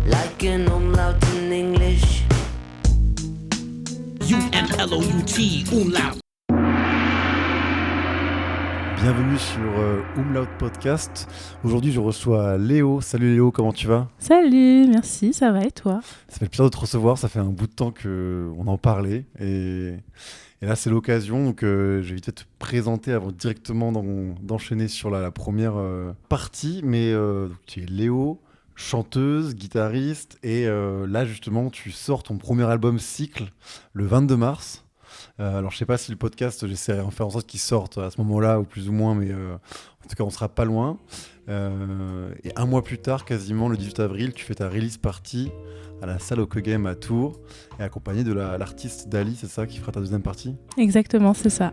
Like an umlaut in English. U-M-L-O-U-T, umlaut. Bienvenue sur Umlaut Podcast. Aujourd'hui, je reçois Léo. Salut Léo, comment tu vas ? Salut, merci, ça va et toi ? Ça fait plaisir de te recevoir. Ça fait un bout de temps qu'on en parlait. Et là, c'est l'occasion. Donc, je vais vite te présenter avant directement d'enchaîner sur la première partie. Mais donc, tu es Léo, chanteuse, guitariste. Et là, justement, tu sors ton premier album Cycle le 22 mars. Alors, je sais pas si le podcast, j'essaierai de faire en sorte qu'il sorte à ce moment-là, ou plus ou moins, mais en tout cas, on sera pas loin. Et un mois plus tard, quasiment le 18 avril, tu fais ta release party à la salle Okegame à Tours, et accompagné de l'artiste Dali, c'est ça, qui fera ta deuxième partie ? Exactement, c'est ça.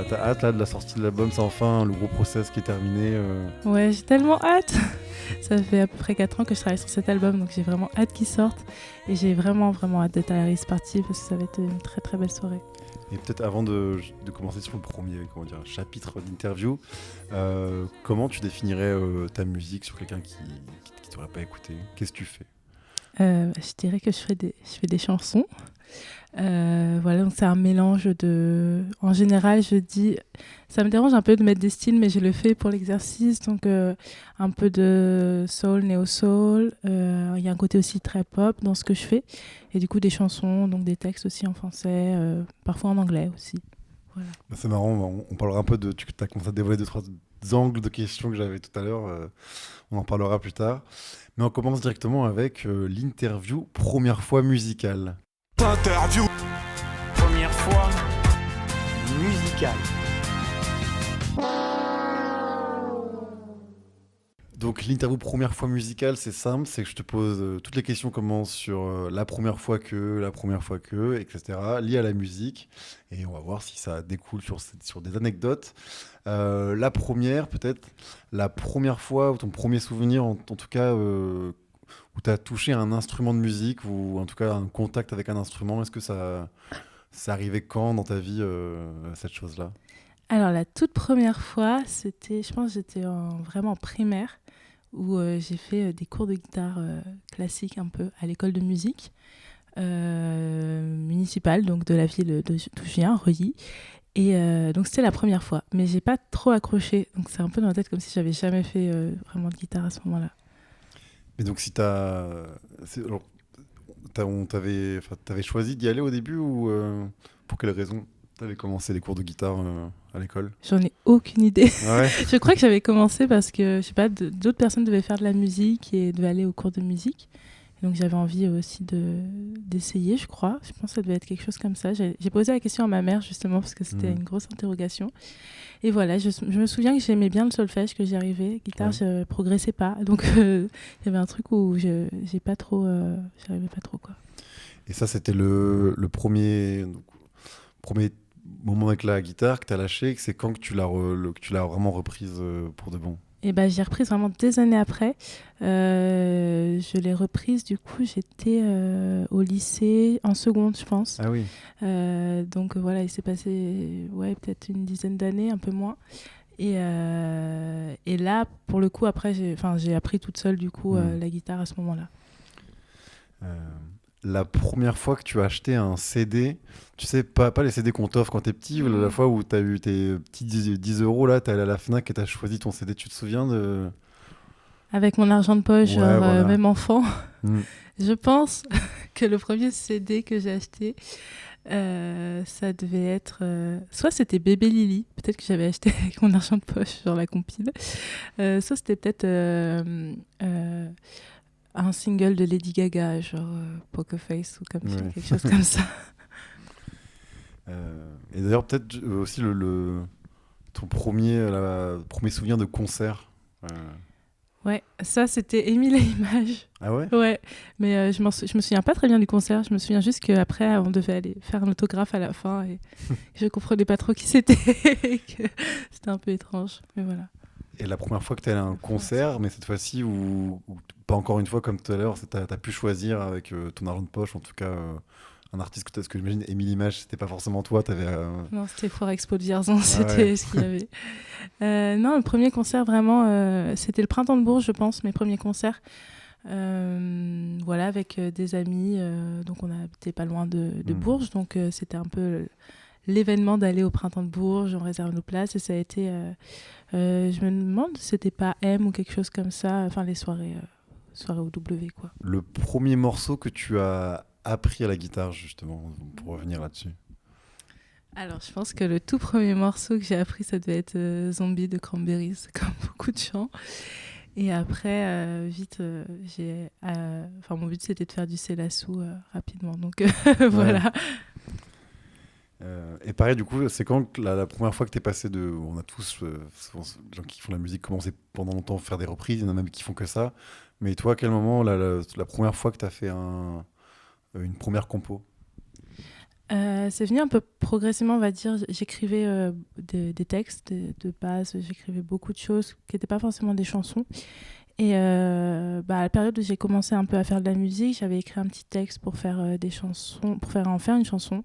T'as hâte là de la sortie de l'album, c'est enfin le gros process qui est terminé. Ouais, j'ai tellement hâte. Ça fait à peu près 4 ans que je travaille sur cet album, donc j'ai vraiment hâte qu'il sorte. Et j'ai vraiment hâte d'être à la release party parce que ça va être une très très belle soirée. Et peut-être avant de commencer sur le premier chapitre d'interview, comment tu définirais ta musique sur quelqu'un qui t'aurait pas écouté ? Qu'est-ce que tu fais ? Je dirais que je fais des chansons. Voilà, donc c'est un mélange de... En général, je dis... Ça me dérange un peu de mettre des styles, mais je le fais pour l'exercice. Donc, un peu de soul, néo-soul. Il y a un côté aussi très pop dans ce que je fais. Et du coup, des chansons, donc des textes aussi en français, parfois en anglais aussi. Voilà. Bah, c'est marrant, on parlera un peu de... Tu as commencé à dévoiler 2-3 angles de questions que j'avais tout à l'heure. On en parlera plus tard. Mais on commence directement avec l'interview première fois musicale. Interview. Première fois musicale. Donc l'interview première fois musicale, c'est simple, c'est que je te pose toutes les questions commencent sur la première fois que, etc. liées à la musique. Et on va voir si ça découle sur des anecdotes. La première, peut-être, la première fois ou ton premier souvenir, en tout cas, où tu as touché un instrument de musique ou en tout cas un contact avec un instrument. Est-ce que ça arrivait quand dans ta vie, cette chose-là ? Alors, la toute première fois, je pense que j'étais vraiment en primaire, où j'ai fait des cours de guitare classique un peu à l'école de musique municipale, donc de la ville d'où je viens, Reuilly. Et donc c'était la première fois, mais j'ai pas trop accroché, donc c'est un peu dans la tête comme si j'avais jamais fait vraiment de guitare à ce moment-là. Mais donc si t'avais choisi d'y aller au début ou pour quelle raison t'avais commencé les cours de guitare à l'école ? J'en ai aucune idée. Ouais. Je crois que j'avais commencé parce que, je sais pas, d'autres personnes devaient faire de la musique et devaient aller aux cours de musique. Et donc j'avais envie aussi d'essayer, je crois. Je pense que ça devait être quelque chose comme ça. J'ai posé la question à ma mère justement parce que c'était une grosse interrogation. Et voilà, je me souviens que j'aimais bien le solfège, que j'y arrivais. Guitare, je progressais pas. Donc il y avait un truc où j'arrivais pas trop quoi. Et ça, c'était le premier moment avec la guitare que tu as lâché, c'est quand que tu l'as vraiment reprise pour de bon ? Et j'ai reprise vraiment des années après. Je l'ai reprise, du coup, j'étais au lycée, en seconde, je pense. Ah oui. Donc voilà, il s'est passé peut-être une dizaine d'années, un peu moins. Et là, pour le coup, après, j'ai appris toute seule, du coup, la guitare à ce moment-là. La première fois que tu as acheté un CD, tu sais, pas les CD qu'on t'offre quand t'es petit, la fois où t'as eu tes petits 10 €, là, t'es allé à la Fnac et t'as choisi ton CD, tu te souviens de... Avec mon argent de poche, voilà. même enfant. Je pense que le premier CD que j'ai acheté, ça devait être... soit c'était Bébé Lily, peut-être que j'avais acheté avec mon argent de poche, genre la compile. Soit c'était peut-être... un single de Lady Gaga, genre Poker Face ou comme ça, quelque chose comme ça. Et d'ailleurs, peut-être aussi ton premier souvenir de concert. Ouais, ça c'était Émile et Images. Ah ouais? Ouais, mais je me souviens pas très bien du concert. Je me souviens juste qu'après, on devait aller faire un autographe à la fin et je comprenais pas trop qui c'était. Et que c'était un peu étrange, mais voilà. Et la première fois que tu es allé à un concert, mais cette fois-ci, ou pas encore une fois comme tout à l'heure, tu as pu choisir avec ton argent de poche, en tout cas, un artiste parce que j'imagine, Émile Image, c'était pas forcément toi. Non, c'était Foire Expo de Vierzon, Ah c'était ouais. ce qu'il y avait. Non, le premier concert, vraiment, c'était le Printemps de Bourges, je pense, mes premiers concerts. Voilà, avec des amis. Donc, on habitait pas loin de Bourges, donc c'était un peu l'événement d'aller au Printemps de Bourges, on réserve nos places et ça a été, je me demande si c'était pas M ou quelque chose comme ça, enfin les soirées au W quoi. Le premier morceau que tu as appris à la guitare, justement, pour revenir là-dessus. Alors je pense que le tout premier morceau que j'ai appris ça devait être Zombie de Cranberries, comme beaucoup de chants. Et après, vite, mon but c'était de faire du Célassou rapidement, donc voilà. Et pareil, du coup, c'est quand la première fois que tu es passé de. On a tous, souvent, les gens qui font de la musique, commencé pendant longtemps à faire des reprises, il y en a même qui font que ça. Mais toi, à quel moment, la première fois que tu as fait une première compo? C'est venu un peu progressivement, on va dire. J'écrivais des textes de base, j'écrivais beaucoup de choses qui n'étaient pas forcément des chansons. Et à la période où j'ai commencé un peu à faire de la musique, j'avais écrit un petit texte pour faire des chansons, pour en faire une chanson.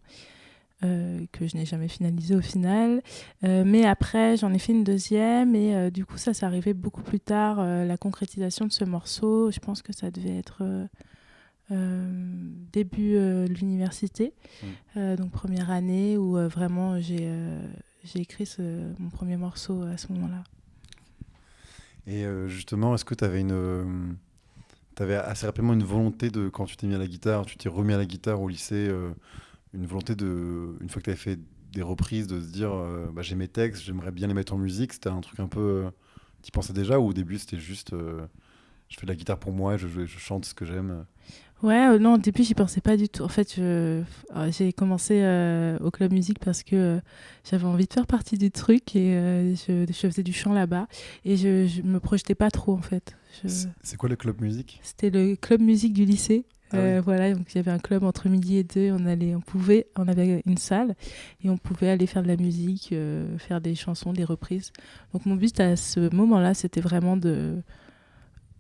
Que je n'ai jamais finalisé au final. Mais après, j'en ai fait une deuxième et du coup, ça s'est arrivé beaucoup plus tard, la concrétisation de ce morceau. Je pense que ça devait être début de l'université, donc première année où vraiment j'ai écrit mon premier morceau à ce moment-là. Et justement, est-ce que tu avais assez rapidement une volonté de, quand tu t'es mis à la guitare, tu t'es remis à la guitare au lycée, une volonté une fois que tu avais fait des reprises, de se dire j'ai mes textes, j'aimerais bien les mettre en musique? C'était un truc un peu. Tu y pensais déjà ou au début c'était juste je fais de la guitare pour moi, je chante ce que j'aime? Ouais, non, au début, j'y pensais pas du tout. En fait, j'ai commencé au club musique parce que j'avais envie de faire partie du truc et je faisais du chant là-bas et je me projetais pas trop en fait. C'est quoi le club musique? C'était le club musique du lycée. Ah oui. Voilà, donc il y avait un club entre midi et 2, on avait une salle et on pouvait aller faire de la musique, faire des chansons, des reprises. Donc mon but à ce moment-là, c'était vraiment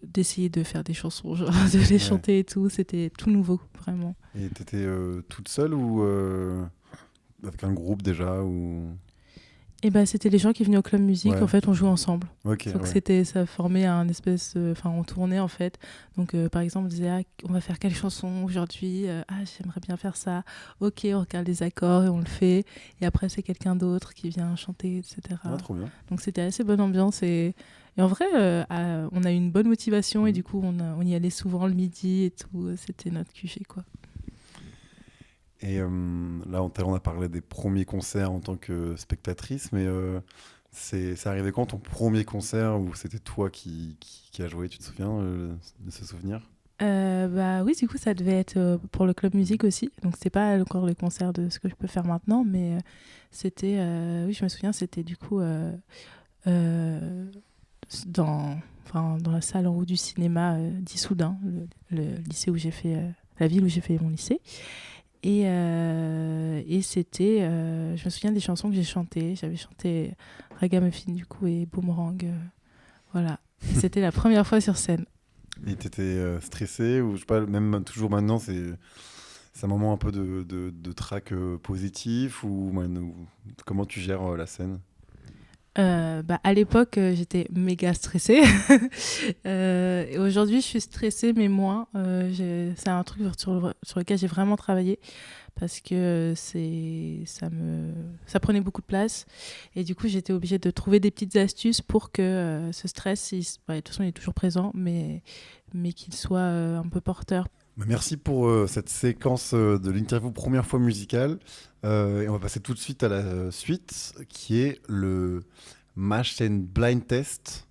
d'essayer de faire des chansons, genre de les chanter et tout. C'était tout nouveau, vraiment. Et t'étais toute seule ou avec un groupe déjà ou... Et c'était les gens qui venaient au club musique, Ouais. en fait, on jouait ensemble. Ok, Donc ouais. ça formait un espèce... on tournait, en fait. Donc, par exemple, on disait, on va faire quelle chanson aujourd'hui? J'aimerais bien faire ça. Ok, on regarde les accords et on le fait. Et après, c'est quelqu'un d'autre qui vient chanter, etc. Ah, trop bien. Donc, c'était assez bonne ambiance. Et en vrai, on a eu une bonne motivation. Et du coup, on y allait souvent le midi et tout. C'était notre QG, quoi. Et là, on a parlé des premiers concerts en tant que spectatrice, mais c'est arrivé quand ton premier concert où c'était toi qui a joué? Tu te souviens de ce souvenir? Oui, du coup, ça devait être pour le club musique aussi. Donc, c'était pas encore le concert de ce que je peux faire maintenant, mais c'était, oui, je me souviens, c'était du coup dans la salle en haut du cinéma d'Issoudun, le lycée où j'ai fait, la ville où j'ai fait mon lycée. Et c'était, je me souviens des chansons que j'ai chantées. J'avais chanté Ragamuffin du coup et Boomerang. Voilà. Et c'était la première fois sur scène. Et t'étais stressé ou je sais pas, même toujours maintenant, c'est un moment un peu de trac positif ou comment tu gères la scène? À l'époque, j'étais méga stressée. Et aujourd'hui, je suis stressée, mais moins. C'est un truc sur lequel j'ai vraiment travaillé parce que ça prenait beaucoup de place. Et du coup, j'étais obligée de trouver des petites astuces pour que ce stress, de toute façon, il est toujours présent, mais qu'il soit un peu porteur. Merci pour cette séquence de l'interview première fois musicale. Et on va passer tout de suite à la suite, qui est le Mash and Blind Test.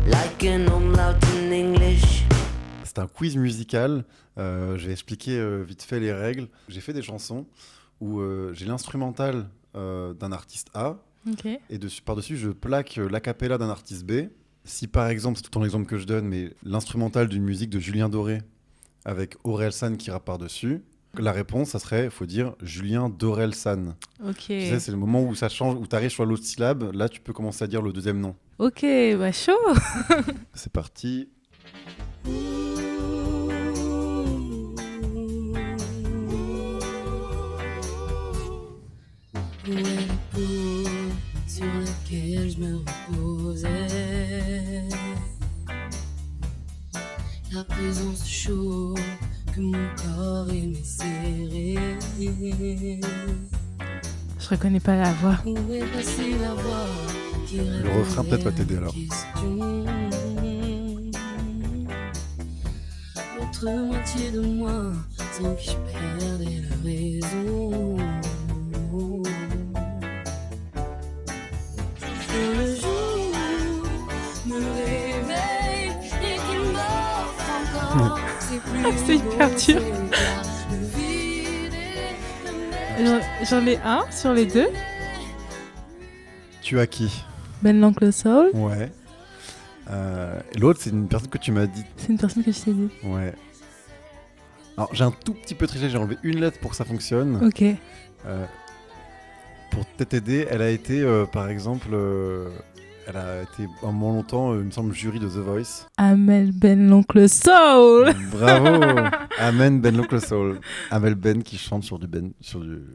Like an umlaut in English. C'est un quiz musical. Je vais expliquer vite fait les règles. J'ai fait des chansons où j'ai l'instrumental d'un artiste A Ok. Et par-dessus, je plaque l'acapella d'un artiste B. Si par exemple, c'est tout ton exemple que je donne, mais l'instrumental d'une musique de Julien Doré avec Aurel San qui rappe par-dessus, la réponse, ça serait, il faut dire Julien Dorel San. Ok. Tu sais, c'est le moment où ça change, où tu arrives sur l'autre syllabe, là tu peux commencer à dire le deuxième nom. Ok, bah chaud. C'est parti. Où est le pot sur lequel je me reposais? La présence chaude que mon corps aimait serrer. Je reconnais pas la voix. Où est passée la voix qui Le refrain peut-être va t'aider alors. L'autre moitié de moi sans que je perdais la raison. Le jour me réveille et qu'il m'offre encore. C'est hyper dur. J'en ai un sur les deux. Tu as qui? Ben l'Oncle Soul. Ouais. Et l'autre, c'est une personne que tu m'as dit. C'est une personne que je t'ai dit. Ouais. Alors, j'ai un tout petit peu triché, j'ai enlevé une lettre pour que ça fonctionne. Ok. Pour t'aider, elle a été, par exemple, elle a été un moment longtemps, il me semble, jury de The Voice. Amel Ben l'Oncle Soul. Bravo. Amen Ben l'Oncle Soul. Amel Ben qui chante sur du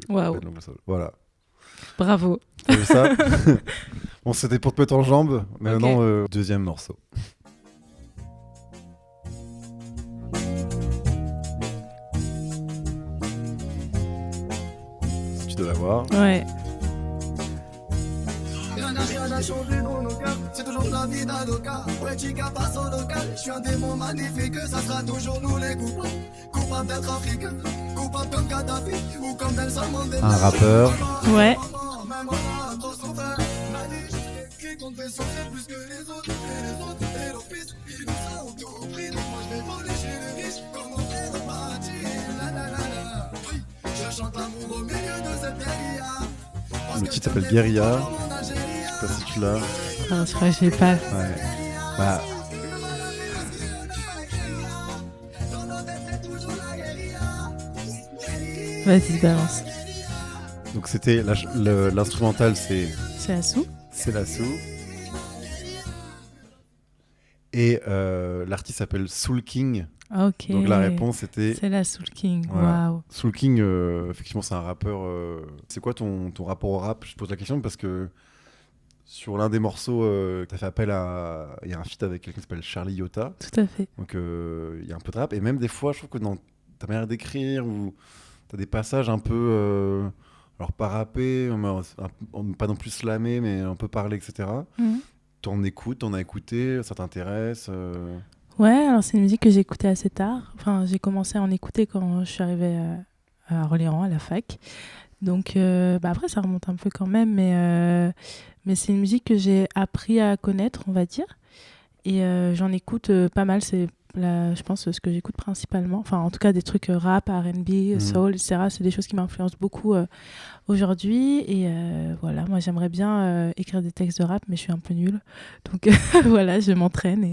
Waouh. Ben l'Oncle Soul. Voilà. Bravo. T'as vu ça? Bon, c'était pour te mettre en jambe, mais Ok. maintenant, deuxième morceau. Si tu dois l'avoir. Ouais. Rien n'a changé dans nos cœurs, c'est toujours la vie d'Adoka. Ouais, chica passe au local, je suis un démon magnifique, ça sera toujours nous les coupables. Coupables d'être africains, coupables comme Kadhafi ou comme Nelson Mandela. Un rappeur. Ouais. Même on a trop souffert, m'a dit, j'ai écrit qu'on devait souffrir plus que les autres. Et les autres, et leurs fils, ils nous ont tout pris. Donc moi je vais voler chez les riches, comme mon père m'a dit. La la la la. Oui, je chante l'amour au milieu de cette guérilla. Le titre s'appelle Guérilla. Je sais pas si tu l'as. Ah, je crois que je l'ai pas. Ouais. Bah, Vas-y, balance. donc c'était l'instrumental, c'est C'est Assou. Lassou. Et l'artiste s'appelle Soul King. Ok. Donc la réponse était C'est la Soul King. Voilà. Waouh. Soul King. Effectivement, c'est un rappeur. C'est quoi ton rapport au rap? Je te pose la question parce que sur l'un des morceaux, tu as fait appel à. Il y a un feat avec quelqu'un qui s'appelle Charlie Yotta. Tout à fait. Donc il y a un peu de rap. Et même des fois, je trouve que dans ta manière d'écrire, ou tu as des passages un peu. Alors pas rappés, pas non plus slamés, mais un peu parlé, etc. Mhm. T'en as écouté, ça t'intéresse Ouais, alors c'est une musique que j'ai écoutée assez tard. Enfin, j'ai commencé à en écouter quand je suis arrivée à Orléans, à la fac. Donc après, ça remonte un peu quand même, mais c'est une musique que j'ai appris à connaître, on va dire. Et j'en écoute pas mal. C'est je pense ce que j'écoute principalement. Enfin, en tout cas, des trucs rap, R&B, soul, etc. C'est des choses qui m'influencent beaucoup aujourd'hui. Et voilà, moi, j'aimerais bien écrire des textes de rap, mais je suis un peu nulle. Donc voilà, je m'entraîne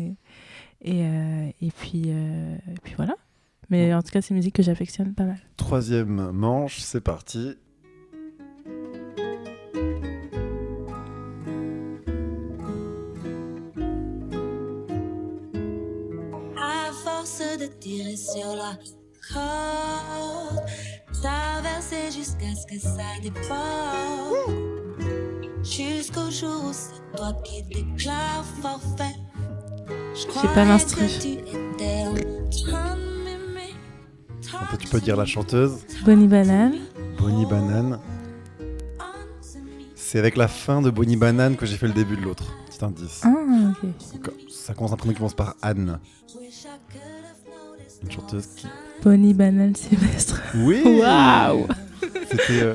et puis voilà. Mais en tout cas, c'est une musique que j'affectionne pas mal. Troisième manche, c'est parti. À force de tirer sur la corde, traverser jusqu'à ce que ça déborde. Jusqu'au jour où c'est toi qui déclare forfait. J'ai pas l'instru. Tu peux dire la chanteuse, Bonnie Banane. Bonnie Banane. C'est avec la fin de Bonnie Banane que j'ai fait le début de l'autre. Petit indice. Ah, ok. Donc, ça commence un prénom qui commence par Anne. Une chanteuse qui. Bonnie Banane Sylvestre. Oui. Waouh. C'était.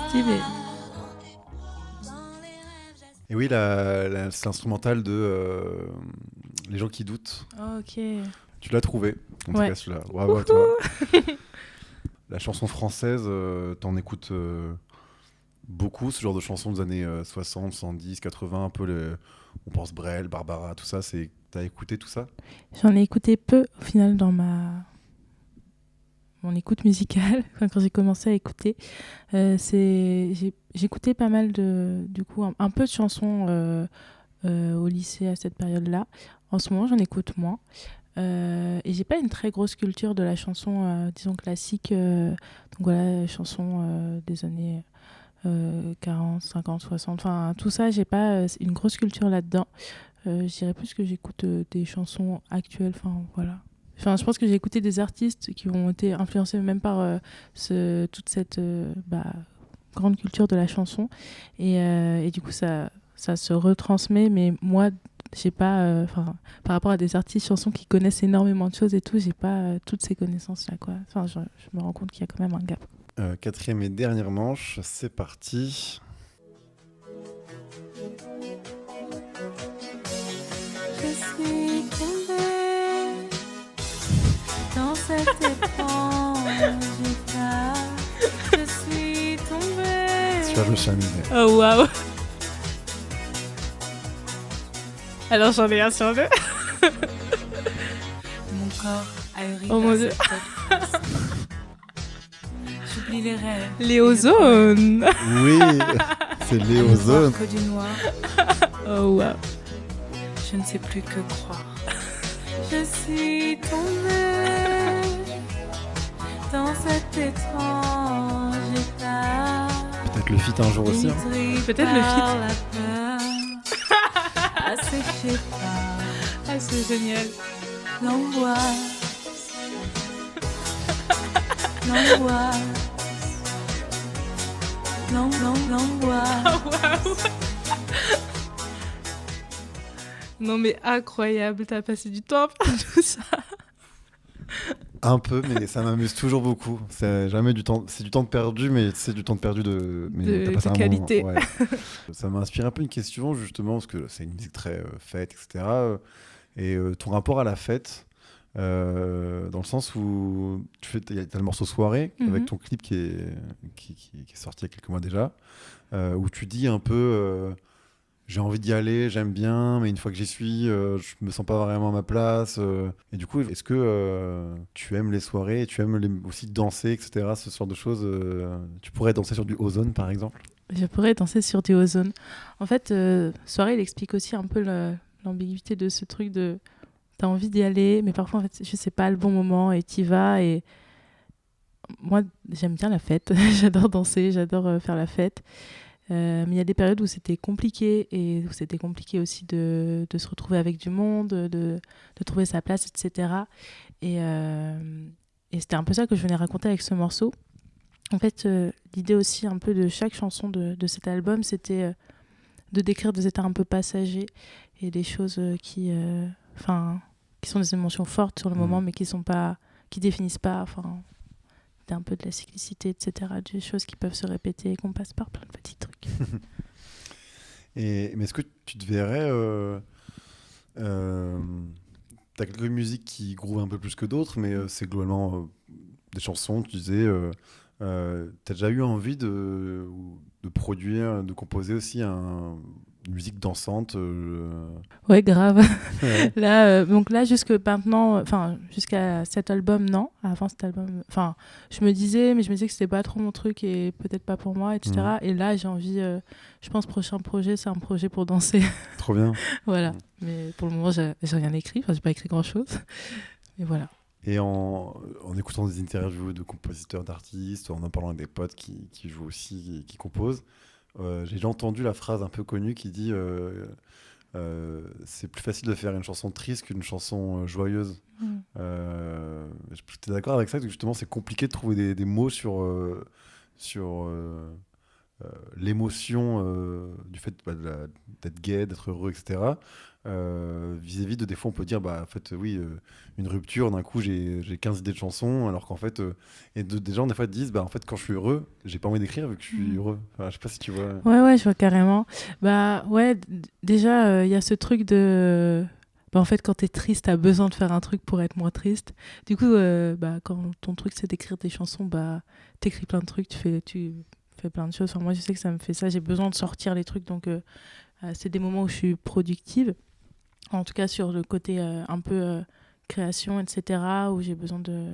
Stylé. Et oui, c'est l'instrumental de Les gens qui doutent. Ok. Tu l'as trouvé. En tout Ouais. cas, celui-là. Bravo à toi. la chanson française, t'en écoutes beaucoup, ce genre de chansons des années 60, 70, 80, un peu on pense Brel, Barbara, tout ça, t'as écouté tout ça? J'en ai écouté peu au final dans mon écoute musicale, quand j'ai commencé à écouter. J'écoutais pas mal du coup, un peu de chansons au lycée à cette période-là. En ce moment, j'en écoute moins. Et j'ai pas une très grosse culture de la chanson, disons classique. Donc voilà, chansons des années 40, 50, 60. Enfin, tout ça, j'ai pas une grosse culture là-dedans. Je dirais plus que j'écoute des chansons actuelles. Enfin, voilà. Enfin, je pense que j'ai écouté des artistes qui ont été influencés même par toute cette grande culture de la chanson. Et du coup, ça se retransmet. Mais moi, j'ai pas, par rapport à des artistes chansons qui connaissent énormément de choses et tout, j'ai pas toutes ces connaissances-là, quoi. Enfin, je me rends compte qu'il y a quand même un gap. Quatrième et dernière manche, c'est parti. Je suis tombée dans cet étrange état. Je suis tombée. Celui-là, je me suis amusé. Oh waouh! Alors j'en ai un sur deux. Mon corps ahuri Oh mon par Dieu. cette phrase. J'oublie les rêves. Les ozones. Oui, c'est Léozone. Que du noir, Oh waouh! je ne sais plus que croire. Je suis tombée dans cet étrange état. Peut-être le feat un jour aussi. Hein. Peut-être le feat. La peur, asséché par Ah, c'est génial. l'angoisse. L'angoisse. L'angoisse. Non mais incroyable, t'as passé du temps à faire tout ça. Un peu, mais ça m'amuse toujours beaucoup. C'est jamais du temps, c'est du temps perdu, mais c'est du temps perdu mais t'as passé un qualité. moment, ouais. Ça m'a inspiré un peu une question justement parce que c'est une musique très fête, etc. Et ton rapport à la fête, dans le sens où t'as le morceau Soirée avec ton clip qui est sorti il y a quelques mois déjà, où tu dis un peu. J'ai envie d'y aller, j'aime bien, mais une fois que j'y suis, je me sens pas vraiment à ma place. Et du coup, est-ce que tu aimes les soirées et tu aimes aussi danser, etc., ce genre de choses tu pourrais danser sur du ozone, par exemple? Je pourrais danser sur du ozone. En fait, Soirée, il explique aussi un peu l'ambiguïté de ce truc de t'as envie d'y aller, mais parfois, en fait, je sais pas le bon moment et t'y vas. Et moi, j'aime bien la fête. J'adore danser, j'adore faire la fête. Mais il y a des périodes où c'était compliqué et où c'était compliqué aussi de se retrouver avec du monde, de trouver sa place, etc. Et c'était un peu ça que je venais raconter avec ce morceau. En fait, l'idée aussi un peu de chaque chanson de cet album, c'était de décrire des états un peu passagers et des choses qui sont des émotions fortes sur le moment, mais qui définissent pas. Enfin, un peu de la cyclicité, etc., des choses qui peuvent se répéter et qu'on passe par plein de petits trucs. Mais est-ce que tu te verrais t'as quelques musiques qui groovent un peu plus que d'autres, mais c'est globalement des chansons, tu disais t'as déjà eu envie de produire, de composer aussi une musique dansante Ouais, grave. Ouais. Là, donc là, jusque maintenant, jusqu'à cet album, non. Avant cet album, je me disais que c'était pas trop mon truc et peut-être pas pour moi, etc. Et là, j'ai envie, je pense, prochain projet, c'est un projet pour danser. Trop bien. Voilà. Mais pour le moment, j'ai rien écrit. J'ai pas écrit grand-chose. Mais voilà. Et en écoutant des interviews de compositeurs, d'artistes, en parlant avec des potes qui jouent aussi, qui composent, j'ai déjà entendu la phrase un peu connue qui dit c'est plus facile de faire une chanson triste qu'une chanson joyeuse. J'étais d'accord avec ça, que justement c'est compliqué de trouver des mots sur l'émotion du fait d'être gay, d'être heureux, etc. Vis-à-vis de des fois on peut dire en fait oui, une rupture, d'un coup j'ai 15 idées de chansons, alors qu'en fait des gens des fois disent en fait quand je suis heureux j'ai pas envie d'écrire vu que je suis heureux. Je sais pas si tu vois. Ouais, je vois carrément. Déjà il y a ce truc de en fait, quand t'es triste, t'as besoin de faire un truc pour être moins triste. Du coup, quand ton truc, c'est d'écrire des chansons, t'écris plein de trucs, tu fais plein de choses. Enfin, moi, je sais que ça me fait ça. J'ai besoin de sortir les trucs. Donc, c'est des moments où je suis productive. En tout cas, sur le côté un peu création, etc., où j'ai besoin de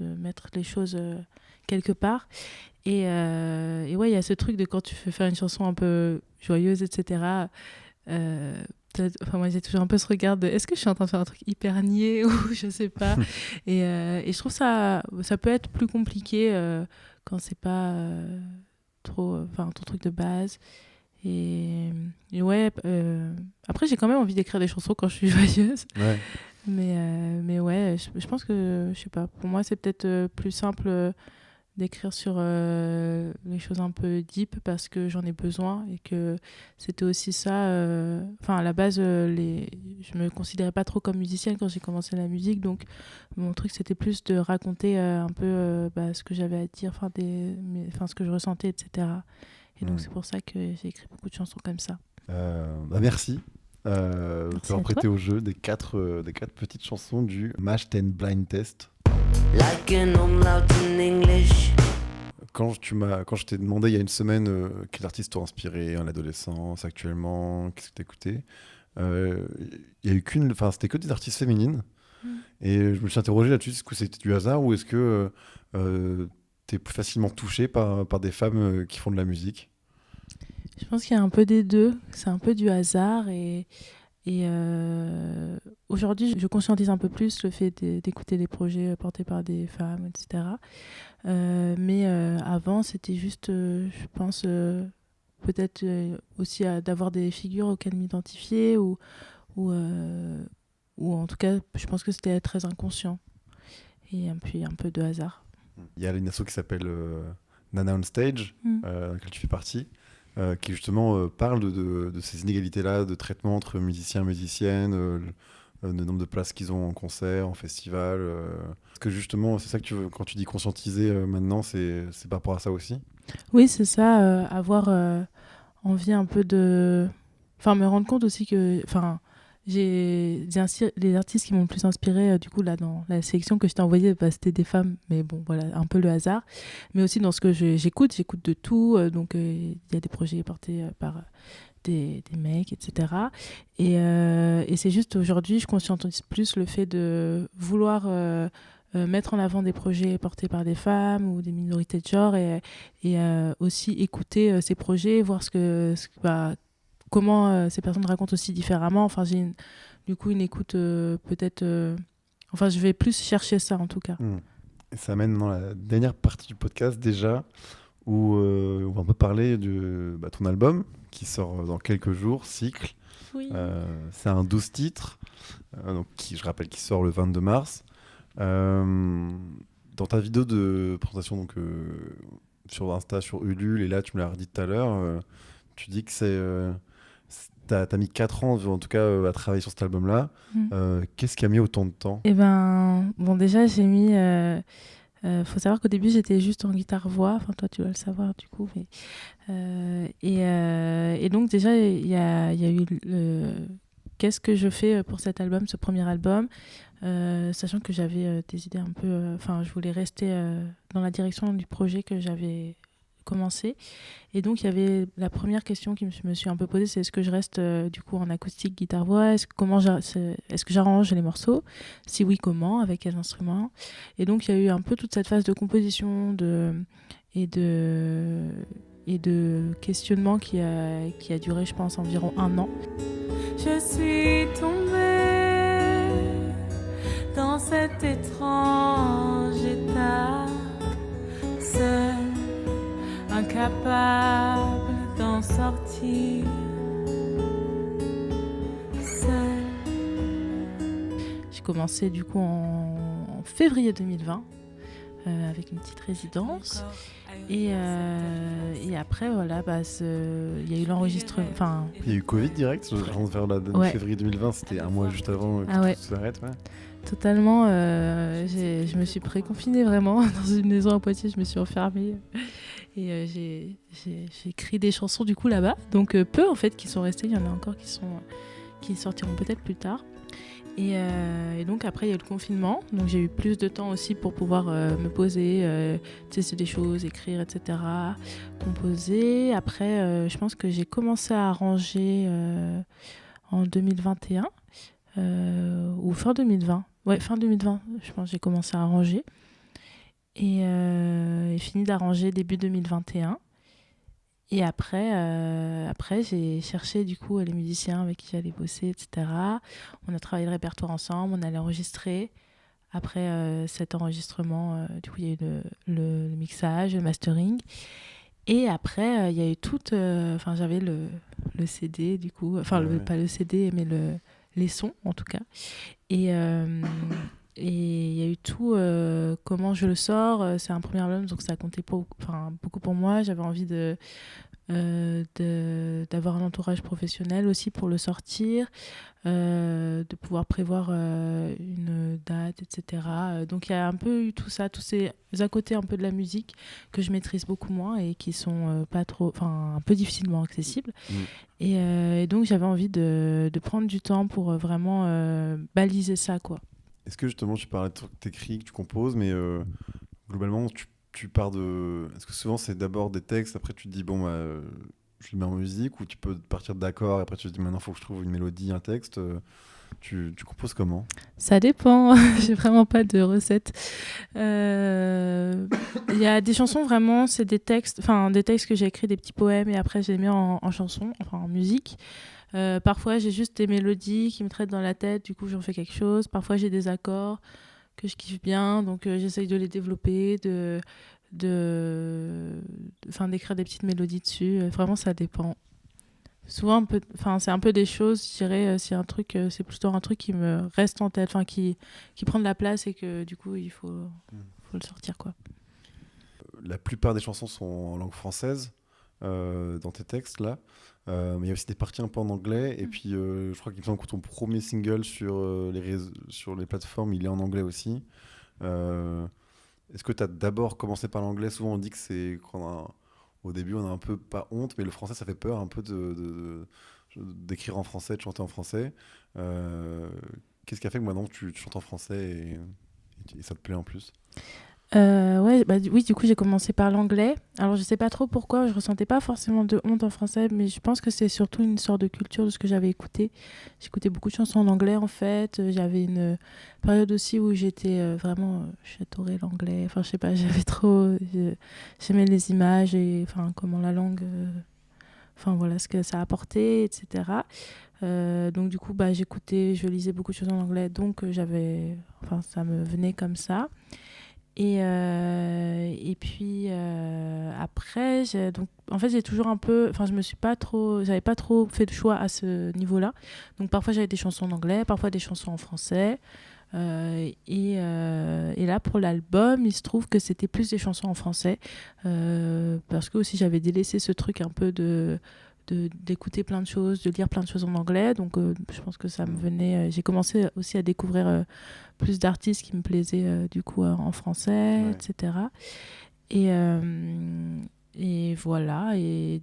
mettre les choses quelque part. Et ouais, il y a ce truc de quand tu fais faire une chanson un peu joyeuse, etc., moi j'ai toujours un peu ce regard de est-ce que je suis en train de faire un truc hyper niais ou je sais pas. Et je trouve ça peut être plus compliqué quand c'est pas trop ton truc de base. Et ouais, après j'ai quand même envie d'écrire des chansons quand je suis joyeuse. Ouais. Mais ouais, je pense que, je sais pas, pour moi c'est peut-être plus simple d'écrire sur les choses un peu deep parce que j'en ai besoin et que c'était aussi ça. Enfin, à la base, je me considérais pas trop comme musicienne quand j'ai commencé la musique, donc mon truc c'était plus de raconter un peu ce que j'avais à dire, ce que je ressentais, etc. Et donc c'est pour ça que j'ai écrit beaucoup de chansons comme ça. Merci. Merci D'avoir à prêté toi. au jeu des quatre petites chansons du Mashed and Blind Test. like an umlaut in English. Quand je t'ai demandé il y a une semaine quels artistes t'ont inspiré en adolescence, actuellement, qu'est-ce que t'écoutais, il y a eu c'était que des artistes féminines. Et je me suis interrogé là-dessus, est-ce que c'était du hasard ou est-ce que t'es plus facilement touché par des femmes qui font de la musique? Je pense qu'il y a un peu des deux. C'est un peu du hasard et aujourd'hui, je conscientise un peu plus le fait d'écouter des projets portés par des femmes, etc. Mais avant, c'était juste, je pense, peut-être aussi d'avoir des figures auxquelles m'identifier ou en tout cas, je pense que c'était très inconscient. Et puis un peu de hasard. Il y a une asso qui s'appelle Nana on Stage, dans laquelle tu fais partie, qui justement parle de ces inégalités-là, de traitement entre musiciens et musiciennes, le nombre de places qu'ils ont en concert, en festival. Est-ce que justement, c'est ça que tu veux, quand tu dis conscientiser maintenant, c'est par rapport à ça aussi? Oui, c'est ça, avoir envie un peu de... Enfin, me rendre compte aussi que... Enfin, les artistes qui m'ont le plus inspiré, du coup, là, dans la sélection que je t'ai envoyée, c'était des femmes, mais bon, voilà, un peu le hasard. Mais aussi dans ce que j'écoute de tout. Donc, il y a des projets portés par des mecs, etc. Et c'est juste aujourd'hui, je conscientise plus le fait de vouloir mettre en avant des projets portés par des femmes ou des minorités de genre et aussi écouter ces projets, voir comment ces personnes racontent aussi différemment. Enfin, j'ai du coup une écoute peut-être... Enfin, je vais plus chercher ça en tout cas. Et ça amène dans la dernière partie du podcast déjà, où on va un peu parler de ton album qui sort dans quelques jours, Cycle. Oui. C'est un 12 titres, je rappelle, qui sort le 22 mars. Dans ta vidéo de présentation donc, sur Insta, sur Ulule, et là tu me l'as redit tout à l'heure, tu dis que t'as mis 4 ans en tout cas à travailler sur cet album-là. Qu'est-ce qui a mis autant de temps? Eh ben, bon, déjà j'ai mis... faut savoir qu'au début j'étais juste en guitare-voix, enfin toi tu dois le savoir du coup, mais et donc déjà il y a eu qu'est-ce que je fais pour cet album, ce premier album, sachant que j'avais des idées un peu, enfin je voulais rester dans la direction du projet que j'avais commencé, et donc il y avait la première question que je me suis un peu posée, c'est est-ce que je reste du coup en acoustique guitare-voix, est-ce que j'arrange les morceaux, si oui comment, avec quels instruments, et donc il y a eu un peu toute cette phase de composition et de questionnement qui a duré je pense environ 1 an. Je suis tombée dans cet étrange état, seule, incapable d'en sortir, seule. J'ai commencé du coup en février 2020 avec une petite résidence. Et après, voilà, il y a eu l'enregistrement. Enfin, il y a eu Covid direct, vers la février 2020, c'était un mois juste avant que tout s'arrête. Ouais. Totalement. Je me suis préconfinée vraiment dans une maison à Poitiers, je me suis enfermée. Et j'ai écrit des chansons du coup là-bas. Donc peu en fait qui sont restées, il y en a encore qui sortiront peut-être plus tard. Et donc après il y a eu le confinement, donc j'ai eu plus de temps aussi pour pouvoir me poser, tester des choses, écrire, etc., composer. Après je pense que j'ai commencé à arranger en 2021 ou fin 2020. Ouais, fin 2020, je pense que j'ai commencé à arranger. Et fini d'arranger début 2021. Et après j'ai cherché du coup les musiciens avec qui j'allais bosser, etc. On a travaillé le répertoire ensemble, on allait enregistrer. Après cet enregistrement, du coup il y a eu le mixage, le mastering. Et après il y a eu j'avais le CD du coup, pas le CD mais les sons en tout cas. Et il y a eu tout, comment je le sors. C'est un premier album, donc ça a compté beaucoup pour moi. J'avais envie d'avoir un entourage professionnel aussi pour le sortir, de pouvoir prévoir une date, etc. Donc il y a un peu eu tout ça, tous ces à côté un peu de la musique que je maîtrise beaucoup moins et qui sont pas trop, un peu difficilement accessibles. Et donc j'avais envie de prendre du temps pour vraiment baliser ça, quoi. Est-ce que justement tu parlais de trucs que t'écris, que tu composes, mais globalement tu pars de... Est-ce que souvent c'est d'abord des textes, après tu te dis bon je le mets en musique, ou tu peux partir d'accords et après tu te dis maintenant il faut que je trouve une mélodie, un texte, tu composes comment? Ça dépend, j'ai vraiment pas de recette. Il y a des chansons vraiment, c'est des textes que j'ai écrits, des petits poèmes, et après je les mets en chanson, en musique. Parfois j'ai juste des mélodies qui me traitent dans la tête, du coup j'en fais quelque chose. Parfois j'ai des accords que je kiffe bien, donc j'essaye de les développer, d'écrire des petites mélodies dessus. Vraiment ça dépend. Souvent c'est un peu des choses, je dirais, c'est plutôt un truc qui me reste en tête, qui prend de la place et que du coup il faut le sortir, quoi. La plupart des chansons sont en langue française dans tes textes là. Mais il y a aussi des parties un peu en anglais, et puis je crois qu'il me semble que ton premier single sur les plateformes il est en anglais aussi. Est-ce que tu as d'abord commencé par l'anglais? Souvent on dit que au début on a un peu, pas honte, mais le français ça fait peur un peu d'écrire en français, de chanter en français. Qu'est-ce qui a fait que maintenant tu chantes en français et ça te plaît en plus? Oui, du coup j'ai commencé par l'anglais. Alors je sais pas trop pourquoi, je ressentais pas forcément de honte en français, mais je pense que c'est surtout une sorte de culture de ce que j'avais écouté. J'écoutais beaucoup de chansons en anglais en fait. J'avais une période aussi où j'étais vraiment, j'adorais l'anglais. Enfin je sais pas, j'aimais les images et comment la langue, voilà ce que ça apportait, etc. Donc du coup j'écoutais, je lisais beaucoup de choses en anglais, donc ça me venait comme ça. Et puis après j'ai toujours un peu, j'avais pas trop fait de choix à ce niveau-là, donc parfois j'avais des chansons en anglais, parfois des chansons en français, et là pour l'album il se trouve que c'était plus des chansons en français, parce que aussi j'avais délaissé ce truc un peu d'écouter plein de choses, de lire plein de choses en anglais, donc je pense que ça me venait, j'ai commencé aussi à découvrir plus d'artistes qui me plaisaient du coup en français, ouais. Etc. Et voilà, et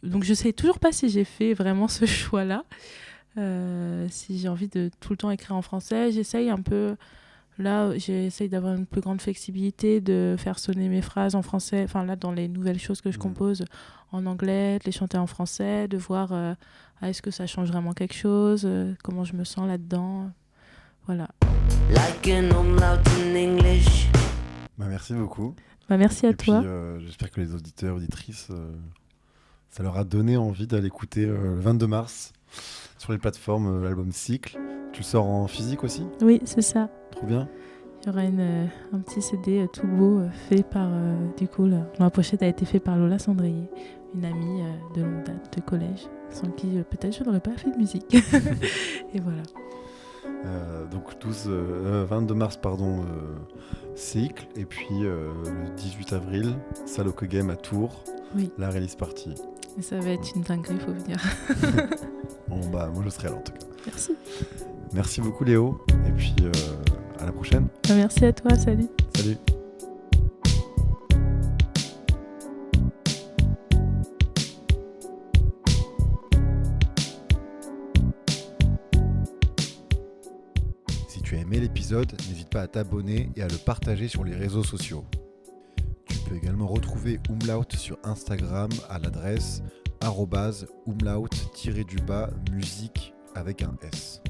donc je sais toujours pas si j'ai fait vraiment ce choix-là, si j'ai envie de tout le temps écrire en français. J'essaye d'avoir une plus grande flexibilité, de faire sonner mes phrases en français, là dans les nouvelles choses que je compose en anglais, de les chanter en français, de voir est-ce que ça change vraiment quelque chose, comment je me sens là-dedans, voilà. Like an umlaut in English. Merci beaucoup. Merci à toi. Puis j'espère que les auditeurs, auditrices, ça leur a donné envie d'aller écouter le 22 mars sur les plateformes l'album Cycle. Tu le sors en physique aussi? Oui, c'est ça. Trop bien. Il y aura un petit CD tout beau fait par, du coup, la pochette a été faite par Lola Cendrier, une amie de longue date de collège, sans qui peut-être je n'aurais pas fait de musique. Et voilà. Donc 22 mars, Cycle, et puis le 18 avril, Salle au Kogem à Tours, oui. La release party. Et ça va être une dinguerie, faut venir. Bon, moi je serai là en tout cas. Merci. Merci beaucoup Léo, et puis à la prochaine. Merci à toi, salut. Salut. aimé l'épisode, n'hésite pas à t'abonner et à le partager sur les réseaux sociaux. Tu peux également retrouver Umlaut sur Instagram à l'adresse @umlaut_musique avec un S.